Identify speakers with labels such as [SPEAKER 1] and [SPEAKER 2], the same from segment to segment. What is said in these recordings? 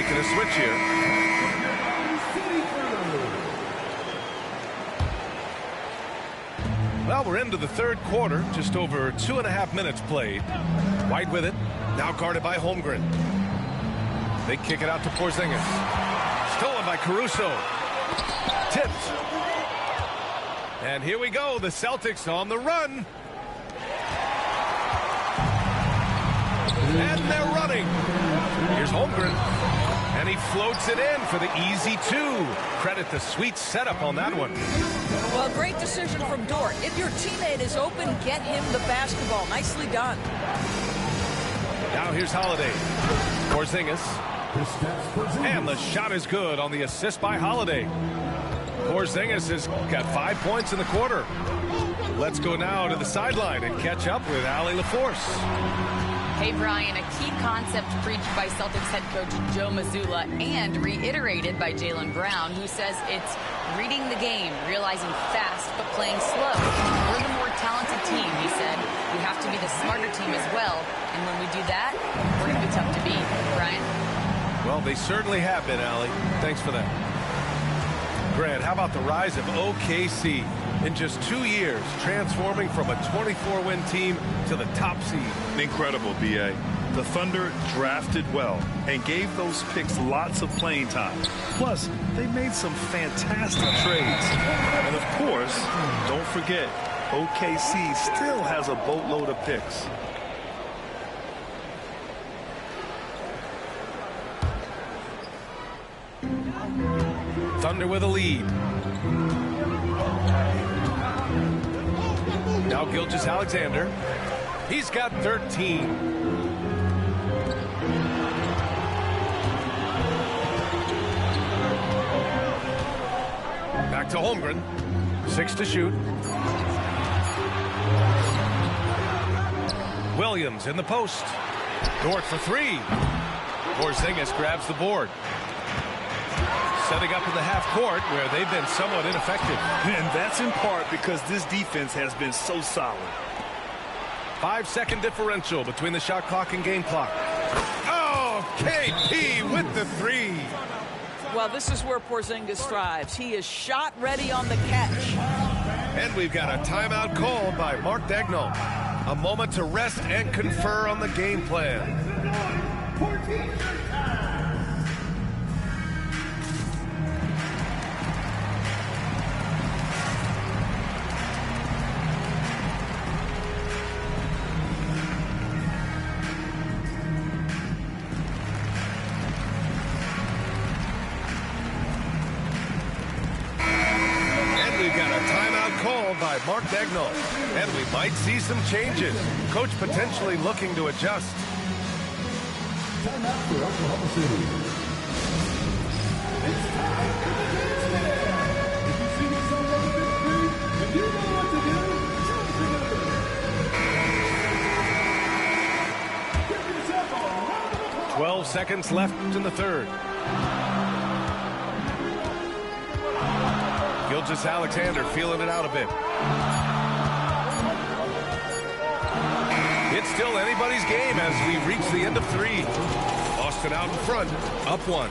[SPEAKER 1] making a switch here. Well, we're into the third quarter, just over 2.5 minutes played. White with it, now guarded by Holmgren. They kick it out to Porzingis. Stolen by Caruso. Tipped. And here we go, the Celtics on the run. And they're running. Here's Holmgren. And he floats it in for the easy two. Credit the sweet setup on that one.
[SPEAKER 2] Well, great decision from Dort. If your teammate is open, get him the basketball. Nicely done.
[SPEAKER 1] Now here's Holiday. Porzingis. And the shot is good on the assist by Holiday. Porzingis has got 5 points in the quarter. Let's go now to the sideline and catch up with Allie LaForce.
[SPEAKER 3] Hey, Brian, a key concept preached by Celtics head coach Joe Mazzulla and reiterated by Jaylen Brown, who says it's reading the game, realizing fast but playing slow. We're the more talented team, he said. We have to be the smarter team as well, and when we do that, we're going to be tough to beat. Brian?
[SPEAKER 1] Well, they certainly have been, Allie. Thanks for that. Grant, how about the rise of OKC? In just 2 years, transforming from a 24-win team to the top seed.
[SPEAKER 4] Incredible, B.A. The Thunder drafted well and gave those picks lots of playing time. Plus, they made some fantastic trades. And of course, don't forget, OKC still has a boatload of picks.
[SPEAKER 1] Thunder with a lead. Now Gilgeous-Alexander. He's got 13. Back to Holmgren. 6 to shoot. Williams in the post. Dort for 3. Porzingis grabs the board. Setting up in the half court where they've been somewhat ineffective.
[SPEAKER 4] And that's in part because this defense has been so solid.
[SPEAKER 1] 5-second differential between the shot clock and game clock. Oh, KP with the 3.
[SPEAKER 2] Well, this is where Porzingis thrives. He is shot ready on the catch.
[SPEAKER 1] And we've got a timeout called by Mark Daigneault. A moment to rest and confer on the game plan. By Mark Daigneault, and we might see some changes. Coach potentially looking to adjust.
[SPEAKER 5] Timeout for Oklahoma City. It's time for the dance man. If you see yourself on the big screen, and you know what to do, jump together. Give yourself a round of applause.
[SPEAKER 1] 12 seconds left in the third. Gilgeous-Alexander feeling it out a bit. It's still anybody's game as we reach the end of 3. Boston out in front, up 1.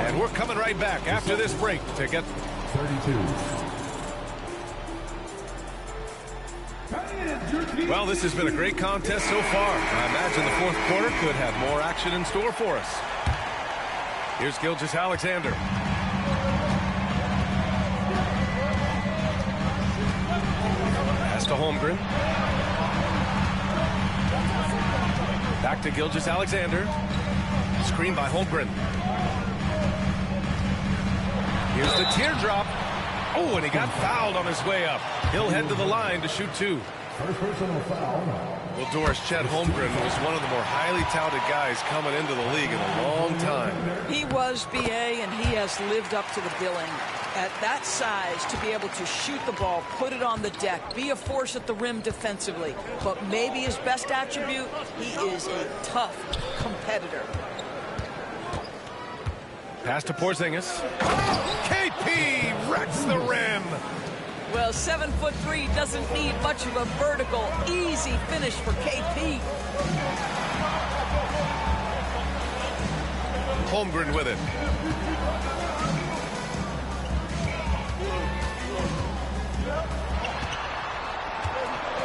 [SPEAKER 1] And we're coming right back after this break to get
[SPEAKER 5] 32.
[SPEAKER 1] Well, this has been a great contest so far. I imagine the fourth quarter could have more action in store for us. Here's Gilgeous-Alexander. To Holmgren. Back to Gilgeous-Alexander. Screen by Holmgren. Here's the teardrop. Oh, and he got fouled on his way up. He'll head to the line to shoot 2.
[SPEAKER 5] First personal foul.
[SPEAKER 1] Well, Doris, Chet Holmgren was one of the more highly touted guys coming into the league in a long time.
[SPEAKER 2] He was, B.A., and he has lived up to the billing. At that size, to be able to shoot the ball, put it on the deck, be a force at the rim defensively. But maybe his best attribute, he is a tough competitor.
[SPEAKER 1] Pass to Porzingis. KP wrecks the rim.
[SPEAKER 2] Well, 7'3" doesn't need much of a vertical, easy finish for KP.
[SPEAKER 1] Holmgren with it.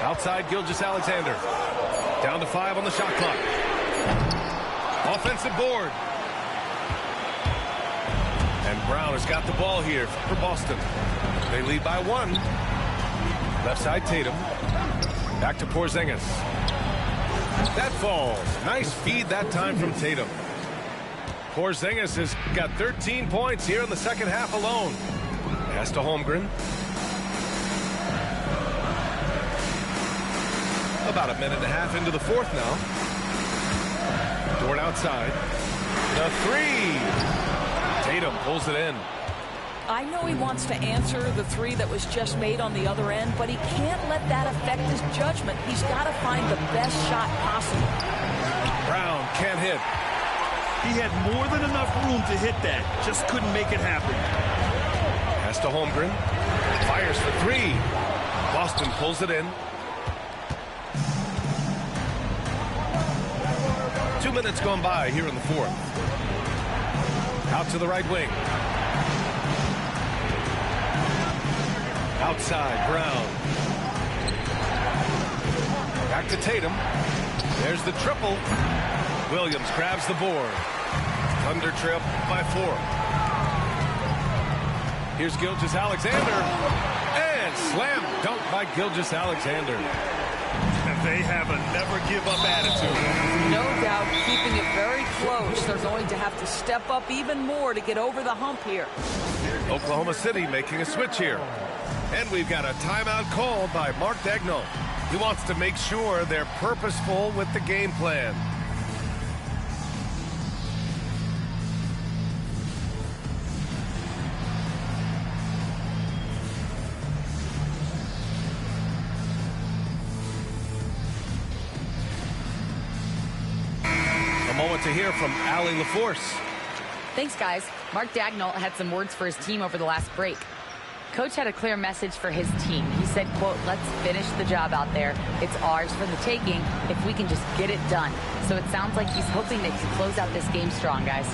[SPEAKER 1] Outside Gilgeous-Alexander. Down to 5 on the shot clock. Offensive board. And Brown has got the ball here for Boston. They lead by 1. Left side Tatum. Back to Porzingis. That falls. Nice feed that time from Tatum. Porzingis has got 13 points here in the second half alone. Pass to Holmgren. About a minute and a half into the fourth now. Dort outside. The 3. Tatum pulls it in.
[SPEAKER 2] I know he wants to answer the 3 that was just made on the other end, but he can't let that affect his judgment. He's got to find the best shot possible.
[SPEAKER 1] Brown can't hit.
[SPEAKER 4] He had more than enough room to hit that. Just couldn't make it happen.
[SPEAKER 1] Pass to Holmgren. Fires for 3. Boston pulls it in. 2 minutes gone by here in the fourth. Out to the right wing. Outside, Brown. Back to Tatum. There's the triple. Williams grabs the board. Thunder trail by 4. Here's Gilgeous-Alexander. And slam dunk by Gilgeous-Alexander.
[SPEAKER 4] And they have a never-give-up attitude.
[SPEAKER 2] No doubt, keeping it very close. They're going to have to step up even more to get over the hump here.
[SPEAKER 1] Oklahoma City making a switch here. And we've got a timeout called by Mark Daigneault. He wants to make sure they're purposeful with the game plan. A moment to hear from Allie LaForce.
[SPEAKER 3] Thanks, guys. Mark Daigneault had some words for his team over the last break. Coach had a clear message for his team. He said, quote, "Let's finish the job out there. It's ours for the taking if we can just get it done." So it sounds like he's hoping they can close out this game strong, guys.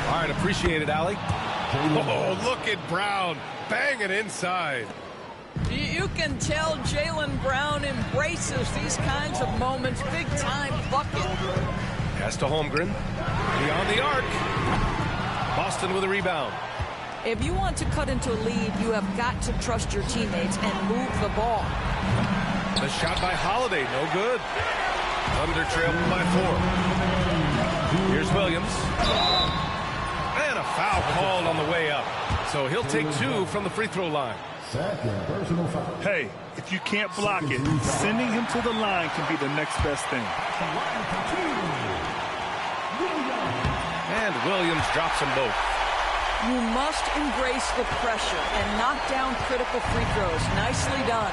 [SPEAKER 1] All right, appreciate it, Allie. Oh, look at Brown. Bang it inside.
[SPEAKER 2] You can tell Jaylen Brown embraces these kinds of moments. Big-time bucket.
[SPEAKER 1] Pass to Holmgren. Beyond the arc. Boston with a rebound.
[SPEAKER 2] If you want to cut into a lead, you have got to trust your teammates and move the ball.
[SPEAKER 1] The shot by Holiday, no good. Thunder trail by 4. Here's Williams. And a foul called on the way up. So he'll take 2 from the free throw line.
[SPEAKER 5] Second personal foul.
[SPEAKER 4] Hey, if you can't block it, sending him to the line can be the next best thing.
[SPEAKER 1] And Williams drops them both.
[SPEAKER 2] You must embrace the pressure and knock down critical free throws. Nicely done.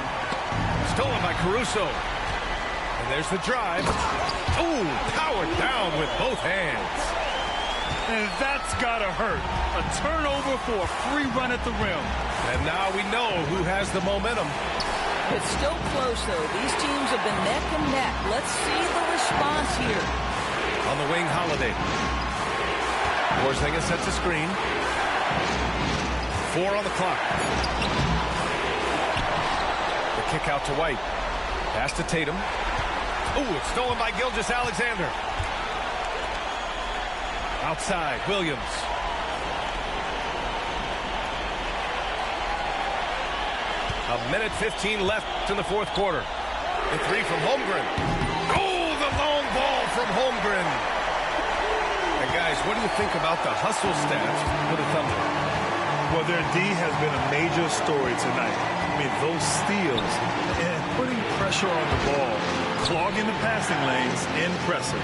[SPEAKER 1] Stolen by Caruso. And there's the drive. Ooh, powered down with both hands.
[SPEAKER 4] And that's gotta hurt. A turnover for a free run at the rim.
[SPEAKER 1] And now we know who has the momentum.
[SPEAKER 2] It's still close, though. These teams have been neck and neck. Let's see the response here.
[SPEAKER 1] On the wing, Holiday. Porzingis sets a screen. 4 on the clock. The kick out to White. Pass to Tatum. Ooh, it's stolen by Gilgeous-Alexander. Outside, Williams. A minute 15 left in the fourth quarter. The 3 from Holmgren. Oh, the long ball from Holmgren. And guys, what do you think about the hustle stats for the Thunder?
[SPEAKER 4] Well, their D has been a major story tonight. I mean, those steals and putting pressure on the ball, clogging the passing lanes, impressive.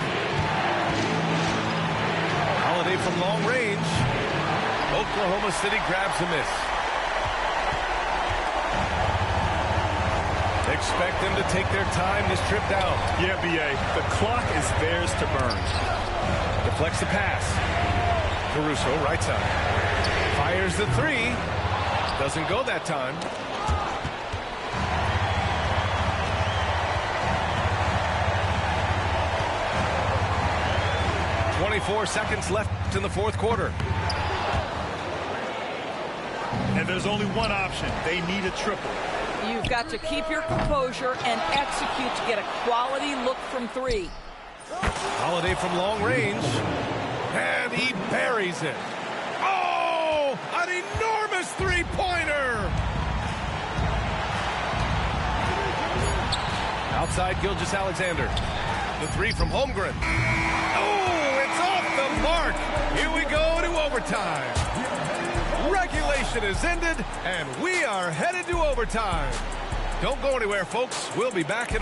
[SPEAKER 1] Holiday from long range. Oklahoma City grabs a miss. Expect them to take their time this trip down.
[SPEAKER 4] Yeah, B.A., the clock is theirs to burn.
[SPEAKER 1] Deflects the pass. Caruso, right side. Fires the 3. Doesn't go that time. .24 seconds left left in the fourth quarter.
[SPEAKER 4] And there's only one option. They need a triple.
[SPEAKER 2] You've got to keep your composure and execute to get a quality look from three.
[SPEAKER 1] Holiday from long range. And he buries it. Oh, an enormous three-pointer. Outside Gilgeous-Alexander. The three from Holmgren. Oh, it's off the mark. Here we go to overtime. Regulation is ended, and we are headed to overtime. Don't go anywhere, folks. We'll be back in...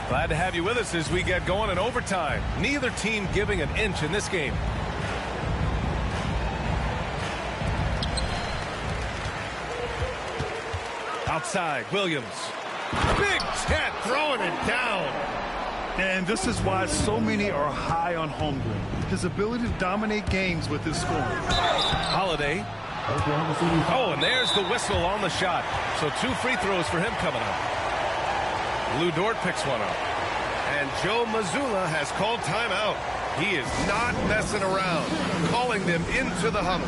[SPEAKER 1] Glad to have you with us as we get going in overtime. Neither team giving an inch in this game. Outside, Williams. Big Chet throwing it down.
[SPEAKER 4] And this is why so many are high on Holmgren. His ability to dominate games with his scoring.
[SPEAKER 1] Holiday. Oh, and there's the whistle on the shot. So 2 free throws for him coming up. Lou Dort picks one up. And Joe Mazzulla has called timeout. He is not messing around. Calling them into the huddle.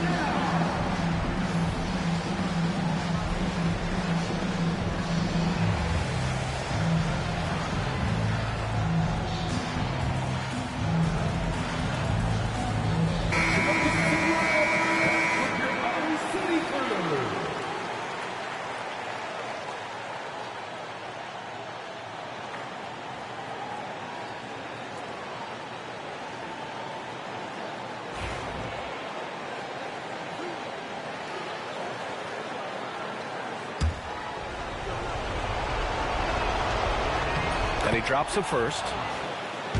[SPEAKER 1] And he drops it first.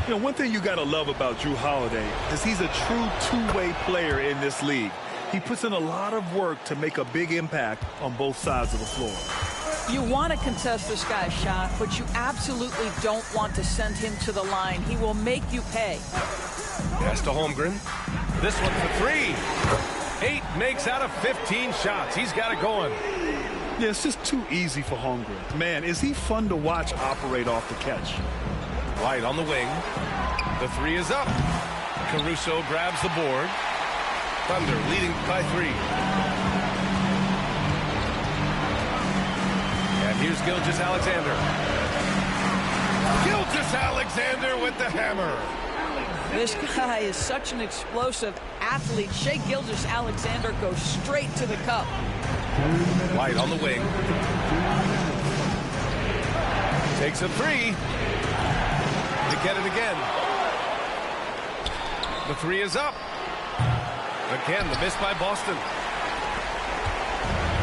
[SPEAKER 4] You know, one thing you got to love about Jrue Holiday is he's a true two-way player in this league. He puts in a lot of work to make a big impact on both sides of the floor.
[SPEAKER 2] You want to contest this guy's shot, but you absolutely don't want to send him to the line. He will make you pay.
[SPEAKER 1] Pass to Holmgren. This one for 3. 8 makes out of 15 shots. He's got it going.
[SPEAKER 4] Yeah, it's just too easy for Holmgren. Man, is he fun to watch operate off the catch.
[SPEAKER 1] White on the wing. The 3 is up. Caruso grabs the board. Thunder leading by 3. And here's Gilgeous-Alexander. Gilgeous-Alexander with the hammer.
[SPEAKER 2] This guy is such an explosive athlete. Shai Gilgeous-Alexander goes straight to the cup.
[SPEAKER 1] White on the wing. Takes a 3. To get it again. The 3 is up. Again, the miss by Boston.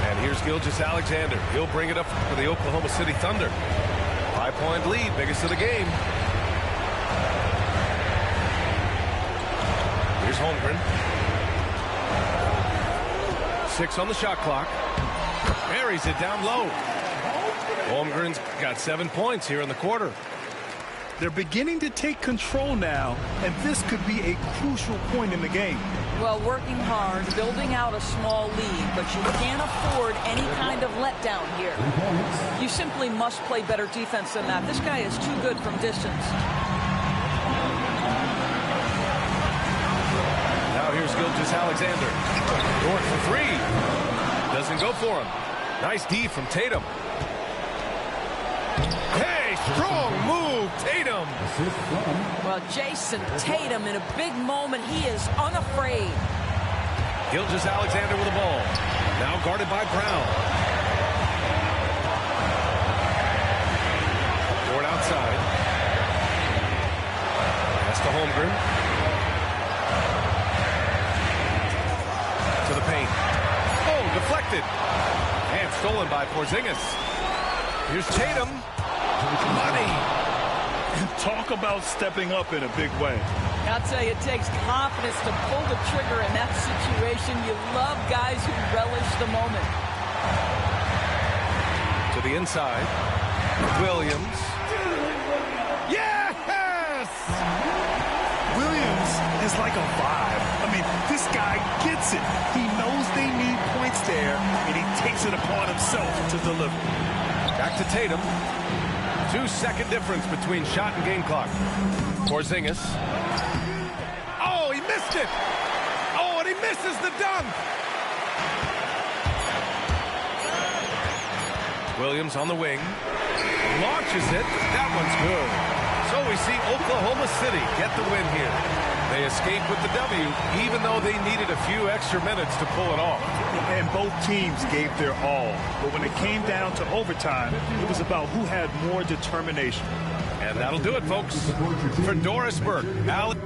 [SPEAKER 1] And here's Gilgeous-Alexander. He'll bring it up for the Oklahoma City Thunder. 5-point lead, biggest of the game. Here's Holmgren. 6 on the shot clock. Buries it down low. Holmgren's got 7 points here in the quarter.
[SPEAKER 4] They're beginning to take control now, and this could be a crucial point in the game.
[SPEAKER 2] Well, working hard, building out a small lead, but you can't afford any kind of letdown here. You simply must play better defense than that. This guy is too good from distance.
[SPEAKER 1] Now here's Gilgeous-Alexander. Dort for 3. Doesn't go for him. Nice D from Tatum. Hey, strong move, Tatum.
[SPEAKER 2] Well, Jason Tatum in a big moment. He is unafraid.
[SPEAKER 1] Gilgeous-Alexander with the ball. Now guarded by Brown. Dort outside. Pass to Holmgren. To the paint. Oh, deflected. And stolen by Porzingis. Here's Tatum. Money.
[SPEAKER 4] Talk about stepping up in a big way.
[SPEAKER 2] I'll tell you, it takes confidence to pull the trigger in that situation. You love guys who relish the moment.
[SPEAKER 1] To the inside. Williams. Yes!
[SPEAKER 4] Williams is like a vibe. I mean, this guy gets it. He knows they need points there, and he takes it upon himself to deliver.
[SPEAKER 1] Back to Tatum. 2-second difference between shot and game clock. Porzingis. Oh, he missed it. Oh, and he misses the dunk. Williams on the wing. Launches it. That one's good. So we see Oklahoma City get the win here. They escape with the W, even though they needed a few extra minutes to pull it off.
[SPEAKER 4] And both teams gave their all. But when it came down to overtime, it was about who had more determination.
[SPEAKER 1] And that'll do it, folks. For Doris Burke, Alex.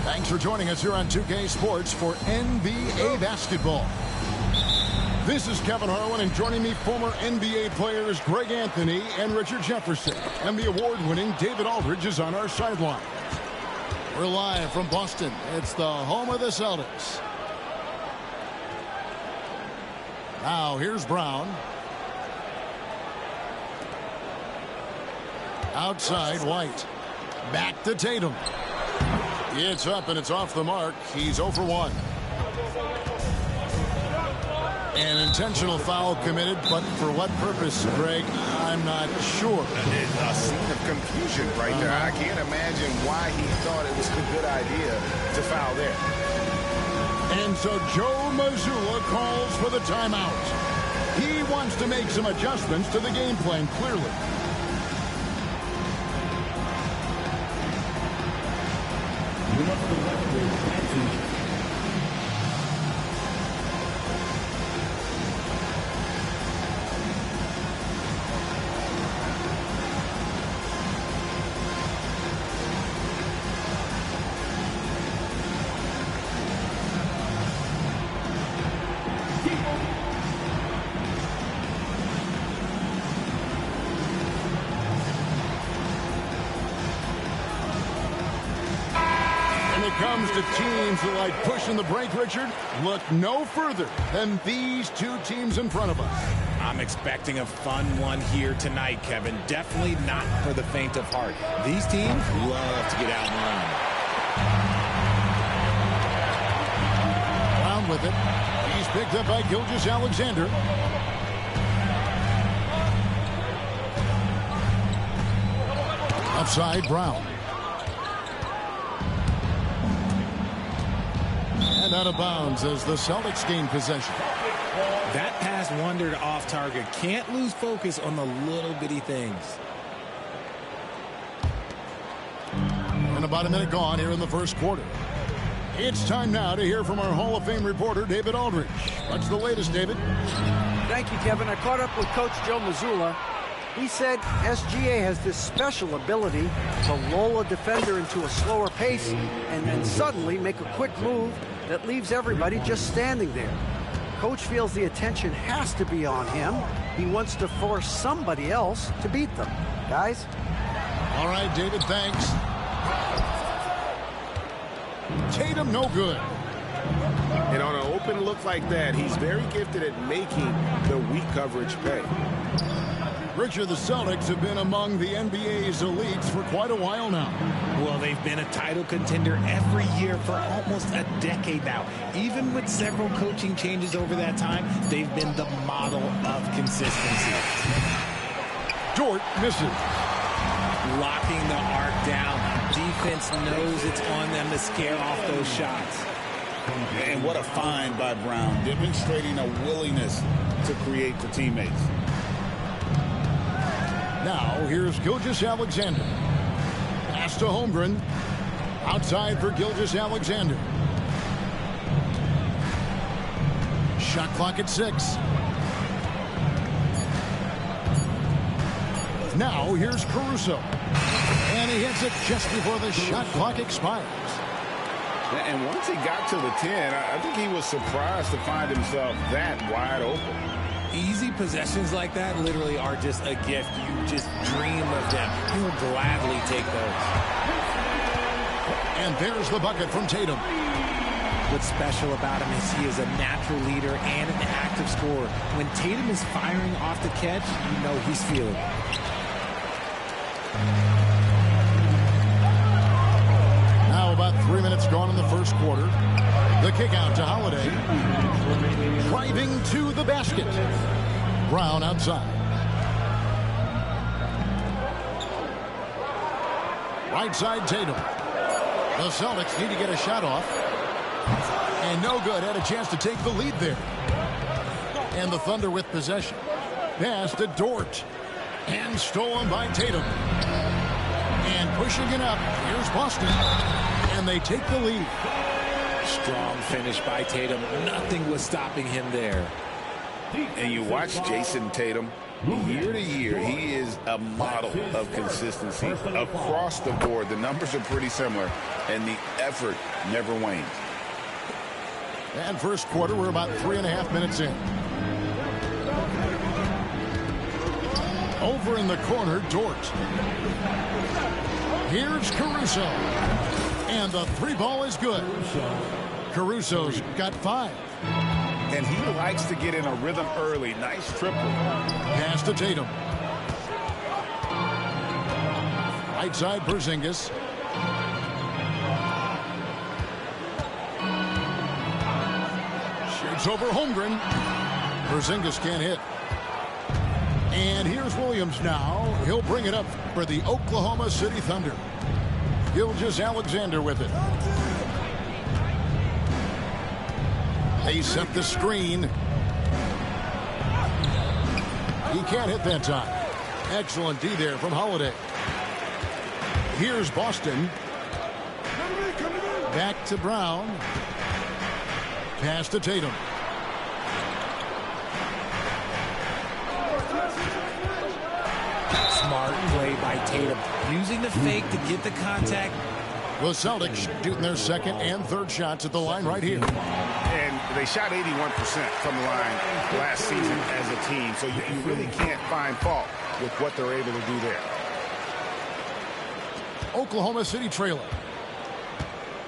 [SPEAKER 6] Thanks for joining us here on 2K Sports for NBA basketball. This is Kevin Harlan, and joining me, former NBA players Greg Anthony and Richard Jefferson. And the award-winning David Aldridge is on our sideline. We're live from Boston. It's the home of the Celtics. Now, here's Brown. Outside, White. Back to Tatum. It's up and it's off the mark. He's 0 for 1. An intentional foul committed, but for what purpose, Greg? I'm not sure.
[SPEAKER 7] A scene of confusion right there. I can't imagine why he thought it was a good idea to foul there.
[SPEAKER 6] And so Joe Mazzulla calls for the timeout. He wants to make some adjustments to the game plan, clearly. Comes to teams that like pushing the break, Richard, look no further than these two teams in front of us.
[SPEAKER 8] I'm expecting a fun one here tonight, Kevin. Definitely not for the faint of heart. These teams love to get out and run.
[SPEAKER 6] Brown with it. He's picked up by Gilgeous-Alexander. Upside, Brown. And out of bounds as the Celtics gain possession.
[SPEAKER 8] That pass wandered off target. Can't lose focus on the little bitty things.
[SPEAKER 6] And about a minute gone here in the first quarter. It's time now to hear from our Hall of Fame reporter, David Aldridge. What's the latest, David?
[SPEAKER 9] Thank you, Kevin. I caught up with Coach Joe Mazzulla. He said SGA has this special ability to lull a defender into a slower pace and then suddenly make a quick move that leaves everybody just standing there. Coach feels the attention has to be on him. He wants to force somebody else to beat them. Guys?
[SPEAKER 6] All right, David, thanks. Tatum, no good.
[SPEAKER 7] And on an open look like that, he's very gifted at making the weak coverage pay.
[SPEAKER 6] Richard, the Celtics have been among the NBA's elites for quite a while now.
[SPEAKER 8] Well, they've been a title contender every year for almost a decade now. Even with several coaching changes over that time, they've been the model of consistency.
[SPEAKER 6] Dort misses.
[SPEAKER 8] Locking the arc down. Defense knows it's on them to scare off those shots.
[SPEAKER 10] And what a find by Brown, demonstrating a willingness to create for teammates.
[SPEAKER 6] Now, here's Gilgeous-Alexander. Pass to Holmgren. Outside for Gilgeous-Alexander. Shot clock at 6. Now, here's Caruso. And he hits it just before the shot clock expires.
[SPEAKER 7] And once he got to the 10, I think he was surprised to find himself that wide open.
[SPEAKER 8] Easy possessions like that literally are just a gift. You just dream of them. You'll gladly take those.
[SPEAKER 6] And there's the bucket from Tatum.
[SPEAKER 8] What's special about him is he is a natural leader and an active scorer. When Tatum is firing off the catch, you know he's feeling it.
[SPEAKER 6] Now about 3 minutes gone in the first quarter. The kick out to Holiday. Driving to the basket. Brown outside. Right side Tatum. The Celtics need to get a shot off. And no good. Had a chance to take the lead there. And the Thunder with possession. Pass to Dort. And stolen by Tatum. And pushing it up. Here's Boston. And they take the lead.
[SPEAKER 8] Strong finish by Tatum. Nothing was stopping him there.
[SPEAKER 7] And you watch Jason Tatum. Year to year, he is a model of consistency. Across the board, the numbers are pretty similar, and the effort never wanes.
[SPEAKER 6] And first quarter, we're about 3.5 minutes in. Over in the corner, Dort. Here's Caruso. And the 3 ball is good. Caruso's got 5.
[SPEAKER 7] And he likes to get in a rhythm early. Nice triple.
[SPEAKER 6] Pass to Tatum. Right side, Porzingis. Shoots over Holmgren. Porzingis can't hit. And here's Williams now. He'll bring it up for the Oklahoma City Thunder. Gilgeous-Alexander with it. They set the screen. He can't hit that time. Excellent D there from Holiday. Here's Boston. Back to Brown. Pass to Tatum.
[SPEAKER 8] Smart play by Tatum. Using the fake to get the contact.
[SPEAKER 6] The Celtics shooting their second and third shots at the line right here.
[SPEAKER 7] And they shot 81% from the line last season as a team. So you really can't find fault with what they're able to do there.
[SPEAKER 6] Oklahoma City trailer.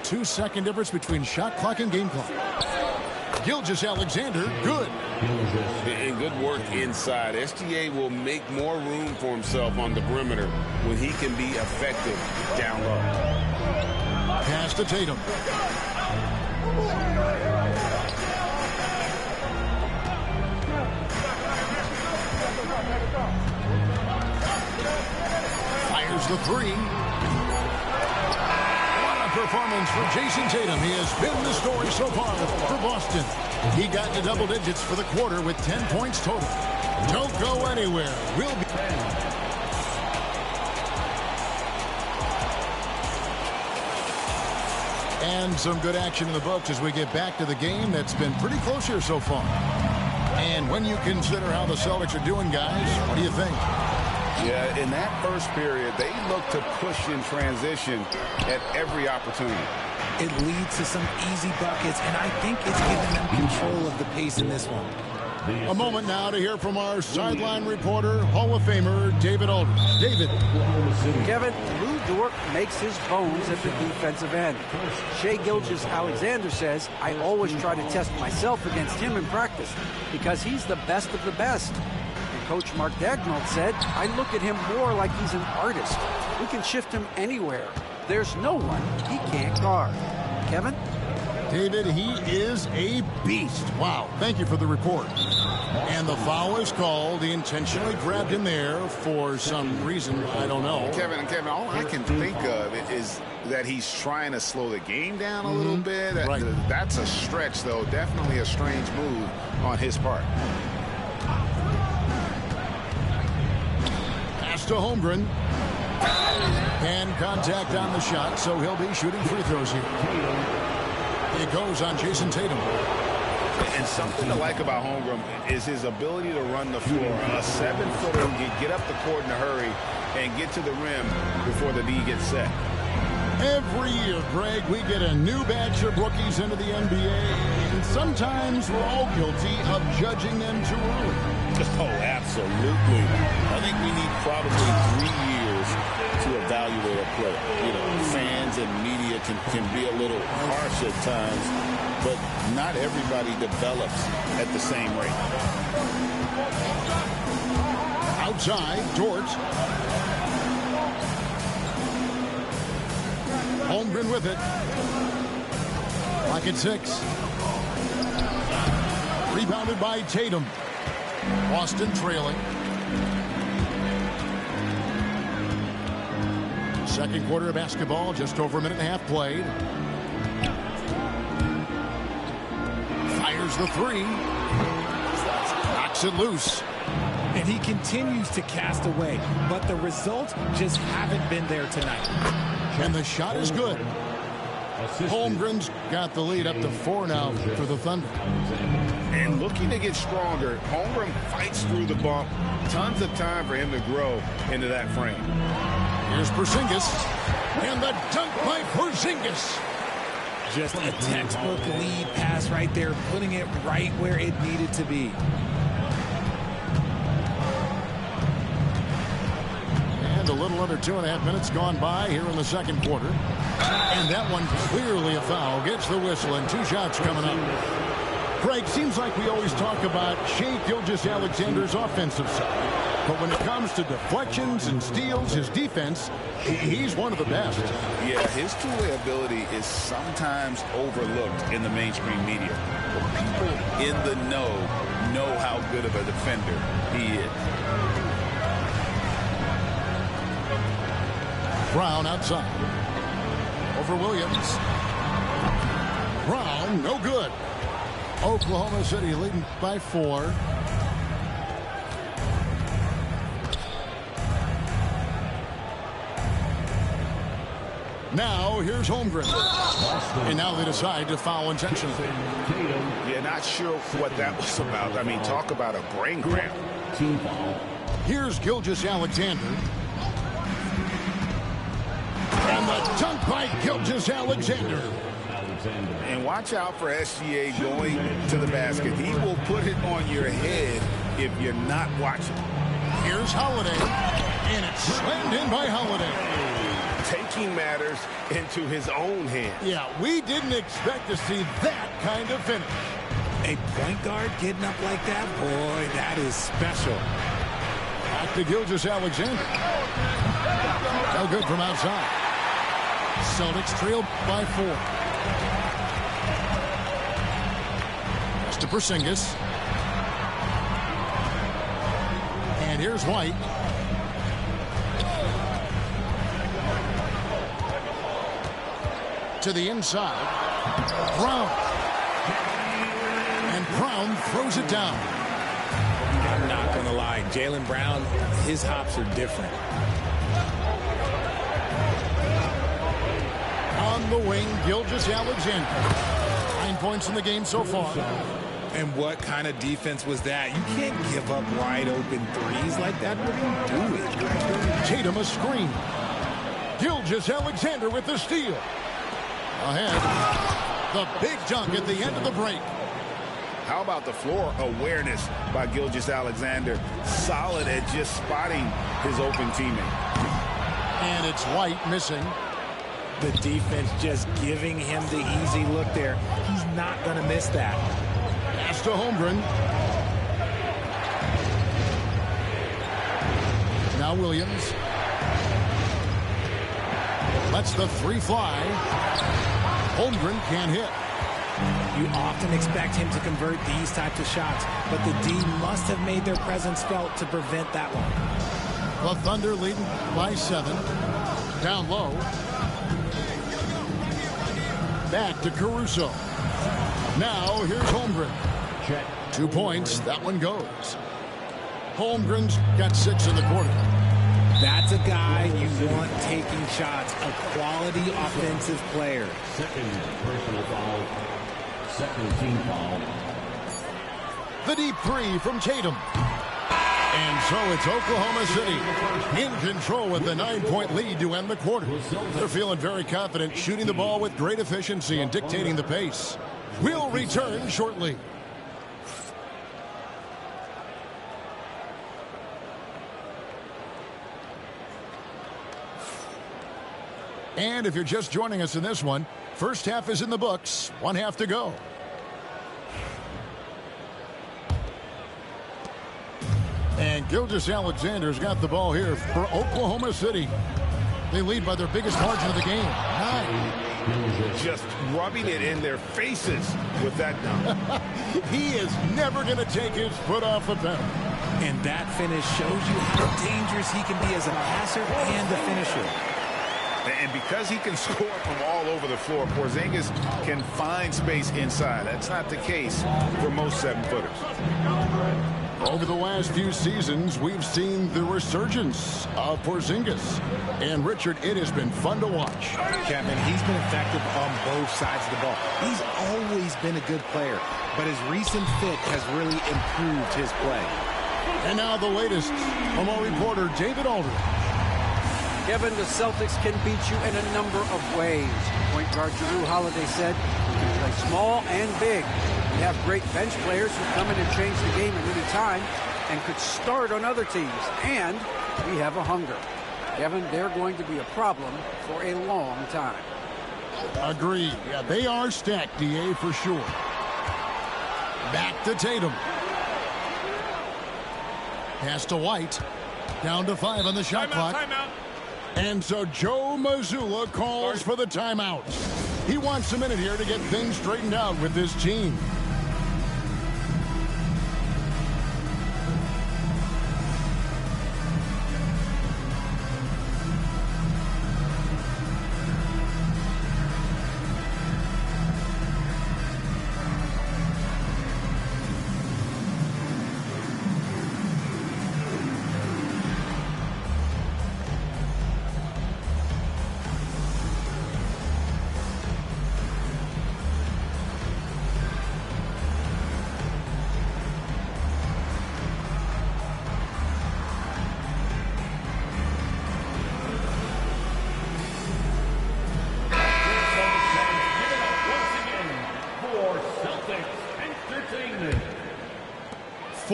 [SPEAKER 6] 2-second difference between shot clock and game clock. Gilgeous-Alexander, good.
[SPEAKER 7] And good work inside. SGA will make more room for himself on the perimeter when he can be effective down low.
[SPEAKER 6] Pass to Tatum. Fires the 3. Performance for Jason Tatum. He has been the story so far for Boston. He got to double digits for the quarter with 10 points total. Don't go anywhere. We'll be... And some good action in the books as we get back to the game that's been pretty close here so far. And when you consider how the Celtics are doing, guys, what do you think?
[SPEAKER 7] Yeah, in that first period, they look to push in transition at every opportunity.
[SPEAKER 8] It leads to some easy buckets, and I think it's giving them control of the pace in this one.
[SPEAKER 6] A moment now to hear from our sideline reporter, Hall of Famer David Aldridge. David.
[SPEAKER 9] Kevin, Lou Dort makes his bones at the defensive end. Shai Gilgeous-Alexander says, I always try to test myself against him in practice because he's the best of the best. And Coach Mark Dagnall said, I look at him more like he's an artist. We can shift him anywhere. There's no one he can't guard. Kevin?
[SPEAKER 6] David, he is a beast. Wow. Thank you for the report. And the foul is called. He intentionally grabbed him there for some reason. I don't know.
[SPEAKER 7] Kevin, all I can think of is that he's trying to slow the game down a little bit.
[SPEAKER 6] Right.
[SPEAKER 7] That's a stretch, though. Definitely a strange move on his part.
[SPEAKER 6] Pass to Holmgren. And contact on the shot, so he'll be shooting free throws here. It goes on Jason Tatum.
[SPEAKER 7] And something to like about Holmgren is his ability to run the floor. A 7-footer who can get up the court in a hurry and get to the rim before the D gets set.
[SPEAKER 6] Every year, Greg, we get a new batch of rookies into the NBA, and sometimes we're all guilty of judging them too early.
[SPEAKER 10] Oh, absolutely. I think we need probably 3 years to evaluate a player. You know, fans and media can be a little harsh at times, but not everybody develops at the same rate.
[SPEAKER 6] Outside, Dort. Holmgren with it. Clock at 6. Rebounded by Tatum. Boston trailing. Second quarter of basketball, just over a minute and a half played. Fires the three. Knocks it loose.
[SPEAKER 8] And he continues to cast away, but the results just haven't been there tonight.
[SPEAKER 6] And the shot is good. Holmgren's got the lead up to 4 now for the Thunder.
[SPEAKER 7] And looking to get stronger, Holmgren fights through the bump. Tons of time for him to grow into that frame.
[SPEAKER 6] Here's Porzingis. And the dunk by Porzingis.
[SPEAKER 8] Just a textbook lead pass right there, putting it right where it needed to be.
[SPEAKER 6] And a little under 2.5 minutes gone by here in the second quarter. And that one clearly a foul. Gets the whistle and 2 shots coming up. Craig, seems like we always talk about Shai Gilgeous-Alexander's offensive side. But when it comes to deflections and steals, his defense, he's one of the best.
[SPEAKER 7] Yeah, his two-way ability is sometimes overlooked in the mainstream media. But people in the know how good of a defender he is.
[SPEAKER 6] Brown outside. Over Williams. Brown, no good. Oklahoma City leading by 4. Now, here's Holmgren. And now they decide to foul intentionally.
[SPEAKER 7] Yeah, not sure what that was about. I mean, talk about a brain cramp.
[SPEAKER 6] Here's Gilgeous-Alexander. And the dunk by Gilgeous-Alexander.
[SPEAKER 7] And watch out for SGA going to the basket. He will put it on your head if you're not watching.
[SPEAKER 6] Here's Holiday. And it's slammed in by Holiday.
[SPEAKER 1] Taking matters into his own hands.
[SPEAKER 6] Yeah, we didn't expect to see that kind of finish.
[SPEAKER 8] A point guard getting up like that? Boy, that is special.
[SPEAKER 6] Back to Gilgeous-Alexander. No good from outside. Celtics trail by 4. Pass to Porzingis. And here's White. To the inside. Brown. And Brown throws it down.
[SPEAKER 8] I'm not going to lie. Jaylen Brown, his hops are different.
[SPEAKER 6] On the wing, Gilgeous-Alexander. 9 points in the game so far.
[SPEAKER 8] And what kind of defense was that? You can't give up wide open threes like that. What are you doing?
[SPEAKER 6] Tatum a screen. Gilgeous-Alexander with the steal. Ahead. The big dunk at the end of the break.
[SPEAKER 7] How about the floor awareness by Gilgeous-Alexander? Solid at just spotting his open teammate.
[SPEAKER 6] And it's White missing.
[SPEAKER 8] The defense just giving him the easy look there. He's not going to miss that.
[SPEAKER 6] Pass to Holmgren. Now Williams. Lets the three fly. Holmgren can't hit.
[SPEAKER 8] You often expect him to convert these types of shots, but the D must have made their presence felt to prevent that one.
[SPEAKER 6] The Thunder leading by 7. Down low. Back to Caruso. Now here's Holmgren. 2 points. That one goes. Holmgren's got 6 in the quarter.
[SPEAKER 8] That's a guy you want taking shots. A quality offensive player.
[SPEAKER 5] Second personal foul. Second team foul.
[SPEAKER 6] The deep three from Tatum. And so it's Oklahoma City in control with the 9-point lead to end the quarter. They're feeling very confident, shooting the ball with great efficiency and dictating the pace. We'll return shortly. And if you're just joining us in this one, first half is in the books. 1 half to go. And Gilgeous-Alexander's got the ball here for Oklahoma City. They lead by their biggest margin of the game, 9.
[SPEAKER 7] Just rubbing it in their faces with that dunk.
[SPEAKER 6] He is never going to take his foot off the pedal.
[SPEAKER 8] And that finish shows you how dangerous he can be as a passer and a finisher.
[SPEAKER 7] And because he can score from all over the floor, Porzingis can find space inside. That's not the case for most 7-footers.
[SPEAKER 6] Over the last few seasons, we've seen the resurgence of Porzingis. And, Richard, it has been fun to watch.
[SPEAKER 8] Kevin, he's been effective on both sides of the ball. He's always been a good player, but his recent fit has really improved his play.
[SPEAKER 6] And now the latest from our reporter, David Aldridge.
[SPEAKER 9] Kevin, the Celtics can beat you in a number of ways. Point guard Jrue Holiday said, "We can play small and big. We have great bench players who come in and change the game at any time and could start on other teams. And we have a hunger." Kevin, they're going to be a problem for a long time.
[SPEAKER 6] Agreed. Yeah, they are stacked, DA, for sure. Back to Tatum. Pass to White. Down to 5 on the shot clock.
[SPEAKER 1] Timeout.
[SPEAKER 6] And so Joe Mazzulla calls for the timeout. He wants a minute here to get things straightened out with this team.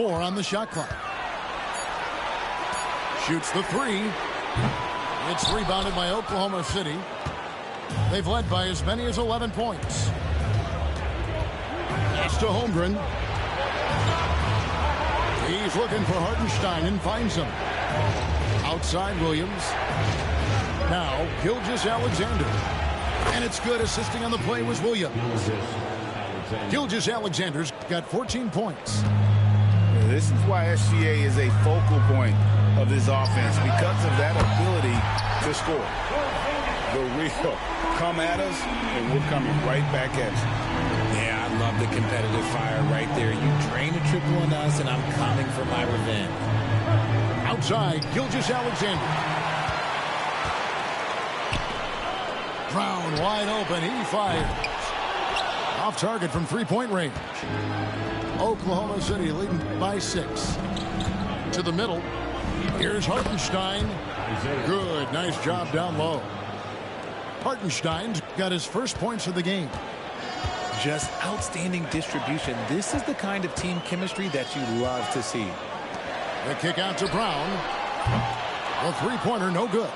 [SPEAKER 6] On the shot clock. Shoots the 3. It's rebounded by Oklahoma City. They've led by as many as 11 points. Pass to Holmgren. He's looking for Hartenstein and finds him. Outside Williams. Now Gilgeous-Alexander. And it's good. Assisting on the play was Williams. Gilgeous-Alexander's got 14 points.
[SPEAKER 7] This is why SGA is a focal point of this offense, because of that ability to score. The real come at us, and we're coming right back at you.
[SPEAKER 8] Yeah, I love the competitive fire right there. You drain a triple on us, and I'm coming for my revenge.
[SPEAKER 6] Outside, Gilgeous-Alexander. Brown wide open. He fires. Off target from three-point range. Oklahoma City leading by 6. To the middle. Here's Hartenstein. Good. Nice job down low. Hartenstein's got his first points of the game.
[SPEAKER 8] Just outstanding distribution. This is the kind of team chemistry that you love to see.
[SPEAKER 6] The kick out to Brown. The three-pointer, no good.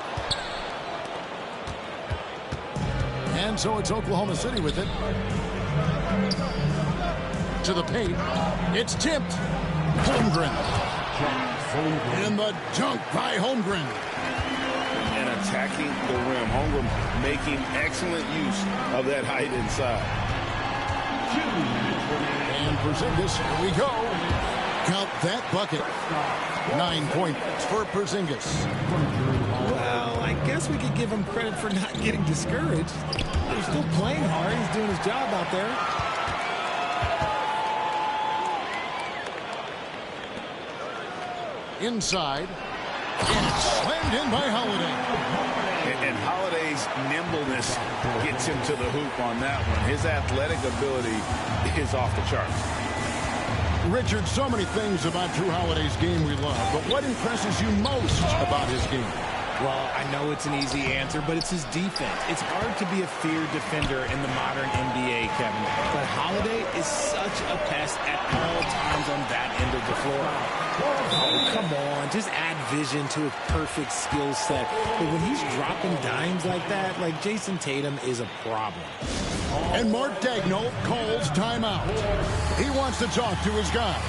[SPEAKER 6] And so it's Oklahoma City with it. To the paint. It's tipped. Holmgren. And the dunk by Holmgren.
[SPEAKER 7] And attacking the rim. Holmgren making excellent use of that height inside.
[SPEAKER 6] And Porzingis, here we go. Count that bucket. 9 points for Porzingis.
[SPEAKER 8] Well, I guess we could give him credit for not getting discouraged. He's still playing hard. He's doing his job out there.
[SPEAKER 6] Inside. And slammed in by Holiday.
[SPEAKER 7] And Holiday's nimbleness gets him to the hoop on that one. His athletic ability is off the charts.
[SPEAKER 6] Richard, so many things about Drew Holiday's game we love, but what impresses you most about his game?
[SPEAKER 8] Well, I know it's an easy answer, but it's his defense. It's hard to be a feared defender in the modern NBA, Kevin. But Holiday is such a pest at all times on that end of the floor. Oh, come on. Just add vision to a perfect skill set. But when he's dropping dimes like that, like Jason Tatum is a problem.
[SPEAKER 6] And Mark Daigneault calls timeout. He wants to talk to his guys.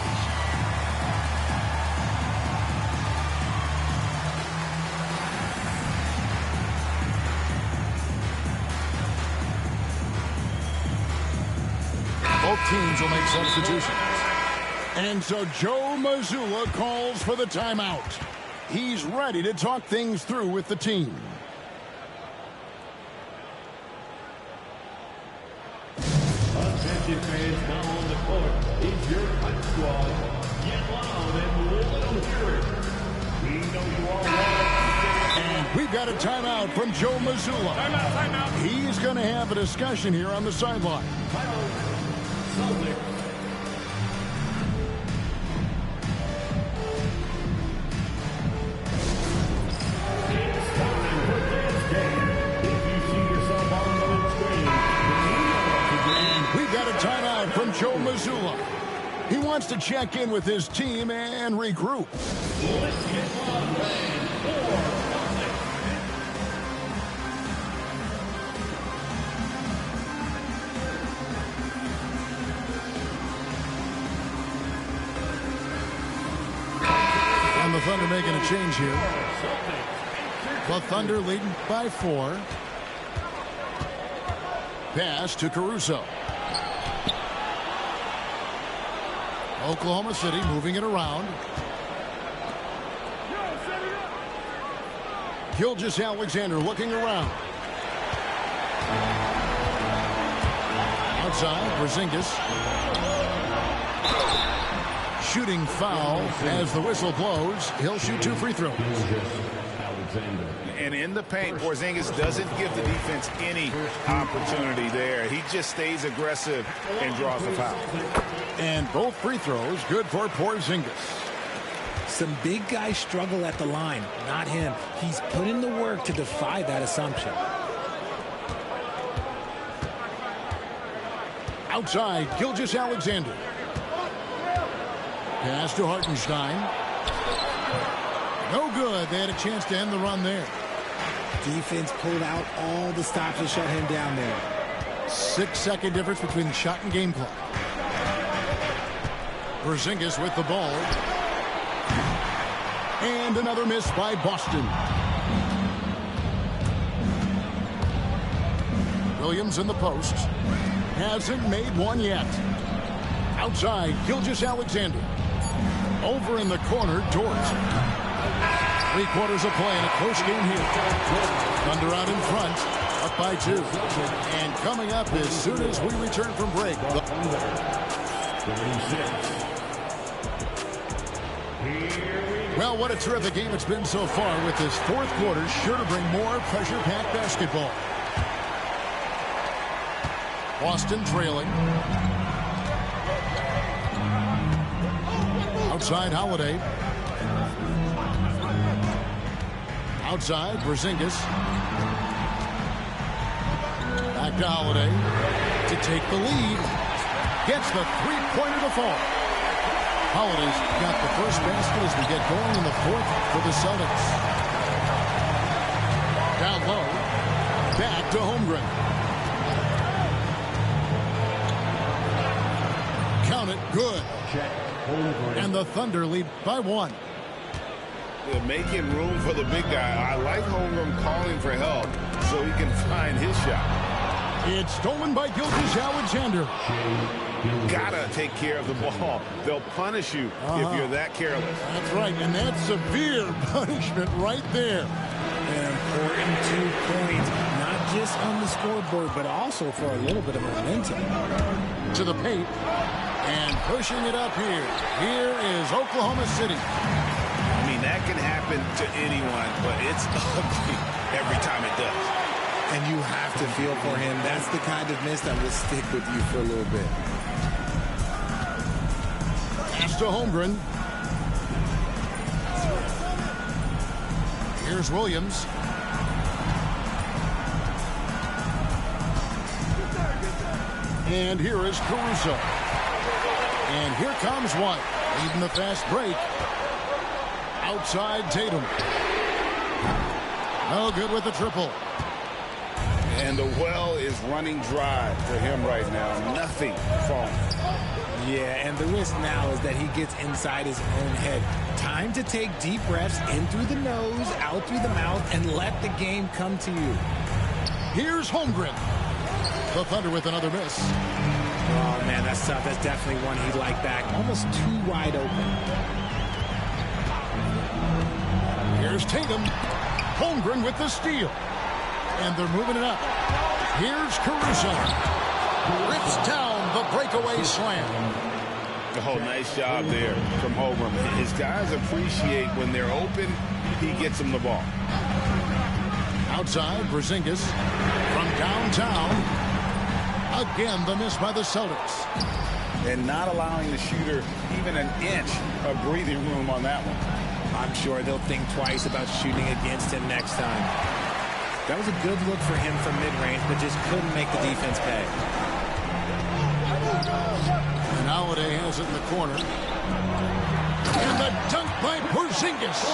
[SPEAKER 6] Both teams will make substitutions. And so Joe Mazzulla calls for the timeout. He's ready to talk things through with the team.
[SPEAKER 5] Attention fans, now on the court is your hype squad. Get loud and let them hear it. We know you all want it.
[SPEAKER 6] And we've got a timeout from Joe Mazzulla.
[SPEAKER 5] Timeout.
[SPEAKER 6] He's going to have a discussion here on the sideline.
[SPEAKER 5] Celtics. It's time for this game. If you see yourself on the screen,
[SPEAKER 6] we've got a timeout from Joe Mazzulla. He wants to check in with his team and regroup.
[SPEAKER 5] let's get loud and
[SPEAKER 6] And the Thunder making a change here. The Thunder leading by 4. Pass to Caruso. Oklahoma City moving it around. Gilgeous-Alexander looking around. Outside, Porzingis. Shooting foul as the whistle blows. He'll shoot 2 free throws.
[SPEAKER 7] And in the paint, Porzingis doesn't give the defense any opportunity there. He just stays aggressive and draws the foul.
[SPEAKER 6] And both free throws good for Porzingis.
[SPEAKER 8] Some big guys struggle at the line, not him. He's put in the work to defy that assumption.
[SPEAKER 6] Outside, Gilgeous-Alexander. Pass to Hartenstein. No good. They had a chance to end the run there.
[SPEAKER 8] Defense pulled out all the stops to shut him down there.
[SPEAKER 6] 6-second difference between the shot and game clock. Porzingis with the ball. And another miss by Boston. Williams in the post. Hasn't made one yet. Outside, Gilgeous-Alexander. Over in the corner, Dort. 3 quarters of play in a close game here. Thunder out in front, up by 2. And coming up as soon as we return from break. Well, what a terrific game it's been so far, with this 4th quarter sure to bring more pressure-packed basketball. Boston trailing. Outside, Holiday. Outside, Porzingis. Back to Holiday. to take the lead. Gets the three-pointer to fall. Holiday's got the first basket as we get going in the fourth for the Celtics. Down low. Back to Holmgren. Count it. Good. And the Thunder lead by 1.
[SPEAKER 7] They're making room for the big guy. I like Holmgren calling for help so he can find his shot.
[SPEAKER 6] It's stolen by Gilgeous-Alexander.
[SPEAKER 7] Gotta take care of the ball. They'll punish you if you're that careless.
[SPEAKER 6] That's right, and that's severe punishment right there.
[SPEAKER 8] An important 2 points, not just on the scoreboard, but also for a little bit of momentum.
[SPEAKER 6] To the paint, and pushing it up here. Here is Oklahoma City.
[SPEAKER 7] I mean, that can happen to anyone, but it's ugly every time it does.
[SPEAKER 8] And you have to feel for him. That's the kind of miss that will stick with you for a little bit.
[SPEAKER 6] Pass to Holmgren. Here's Williams. And here is Caruso. And here comes White, leading the fast break. Outside Tatum. No good with the triple.
[SPEAKER 7] And the well is running dry for him right now. Nothing falling.
[SPEAKER 8] Yeah, and the risk now is that he gets inside his own head. Time to take deep breaths in through the nose, out through the mouth, and let the game come to you.
[SPEAKER 6] Here's Holmgren. The Thunder with another miss.
[SPEAKER 8] Oh, man, that's tough. That's definitely one he'd like back. Almost too wide open.
[SPEAKER 6] Here's Tatum. Holmgren with the steal. And they're moving it up. Here's Caruso. Rips down the breakaway slam.
[SPEAKER 7] Oh, nice job there from Holmgren. His guys appreciate when they're open, he gets them the ball.
[SPEAKER 6] Outside, Porzingis from downtown. Again, the miss by the Celtics.
[SPEAKER 7] And not allowing the shooter even an inch of breathing room on that one.
[SPEAKER 8] I'm sure they'll think twice about shooting against him next time. That was a good look for him from mid-range, but just couldn't make the defense pay.
[SPEAKER 6] And Holiday has it in the corner. And the dunk by Porzingis.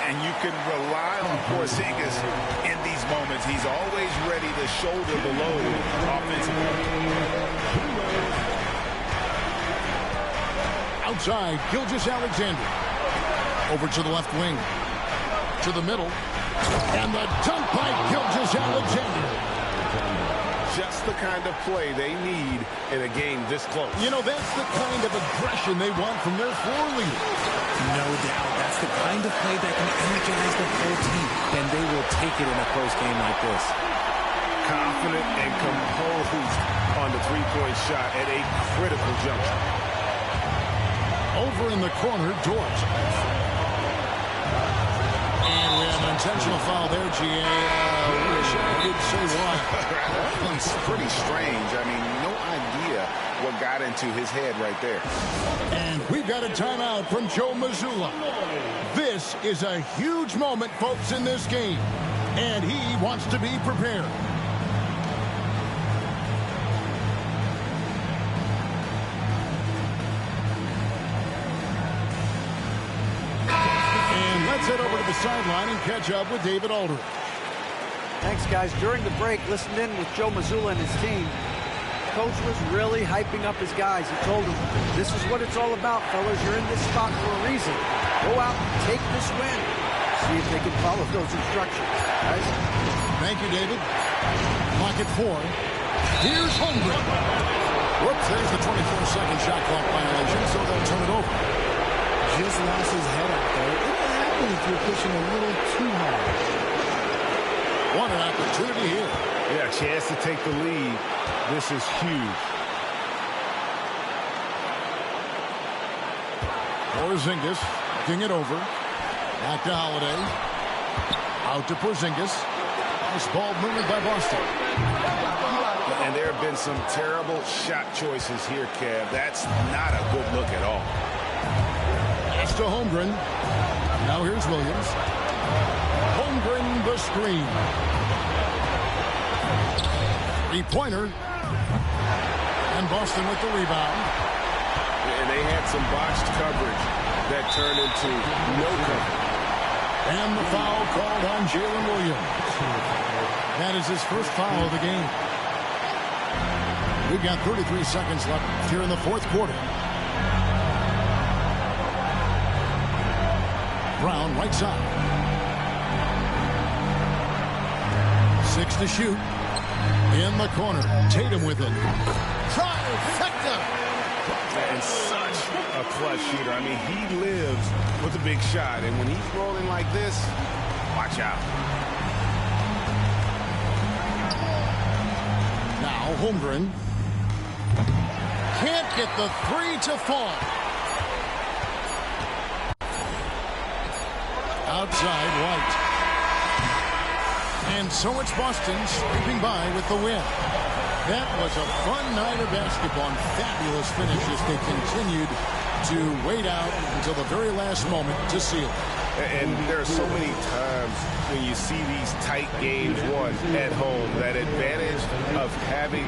[SPEAKER 7] And you can rely on Porzingis in these moments. He's always ready to shoulder the load offensively.
[SPEAKER 6] Outside, Gilgeous-Alexander. Over to the left wing. To the middle. And the dunk by Gilgeous-Alexander.
[SPEAKER 7] Just the kind of play they need in a game this close.
[SPEAKER 6] You know, that's the kind of aggression they want from their floor leader.
[SPEAKER 8] No doubt. That's the kind of play that can energize the whole team. Then they will take it in a close game like this.
[SPEAKER 7] Confident and composed on the three-point shot at a critical juncture.
[SPEAKER 6] Over in the corner, Dort. And we have an intentional foul there, GA. Wish I could say why.
[SPEAKER 7] It's pretty strange. I mean, no idea what got into his head right there.
[SPEAKER 6] And we've got a timeout from Joe Mazzulla. This is a huge moment, folks, in this game. And he wants to be prepared. Let's head over to the sideline and catch up with David Aldridge.
[SPEAKER 9] Thanks, guys. During the break, listened in with Joe Mazzulla and his team. Coach was really hyping up his guys. He told them, this is what it's all about, fellas. You're in this spot for a reason. Go out and take this win. See if they can follow those instructions. Guys?
[SPEAKER 6] Thank you, David. Clock at 4. Here's Holmgren. Whoops, there's the 24-second shot clock violation, so they'll turn it over.
[SPEAKER 8] Just lost his head out there. If you're pushing a little too hard.
[SPEAKER 6] What an opportunity here.
[SPEAKER 1] Yeah, a chance to take the lead. This is huge.
[SPEAKER 6] Porzingis looking it over. Back to Holiday. Out to Porzingis. Nice ball movement by Boston.
[SPEAKER 7] And there have been some terrible shot choices here, Kev. That's not a good look at all.
[SPEAKER 6] Pass to Holmgren. Now here's Williams. Holmgren the screen. Three-pointer. And Boston with the rebound.
[SPEAKER 11] And they had some botched coverage that turned into no coverage.
[SPEAKER 6] And the foul called on Jalen Williams. That is his first foul of the game. We've got 33 seconds left here in the fourth quarter. Brown right side. 6 to shoot. In the corner. Tatum with it. Trifecta.
[SPEAKER 11] And such a clutch shooter. I mean, he lives with a big shot. And when he's rolling like this, watch out.
[SPEAKER 6] Now Holmgren. Can't get the three to fall. Outside White. And so it's Boston scraping by with the win. That was a fun night of basketball and fabulous finish as they continued to wait out until the very last moment to seal it.
[SPEAKER 11] And there are so many times when you see these tight games won at home, that advantage of having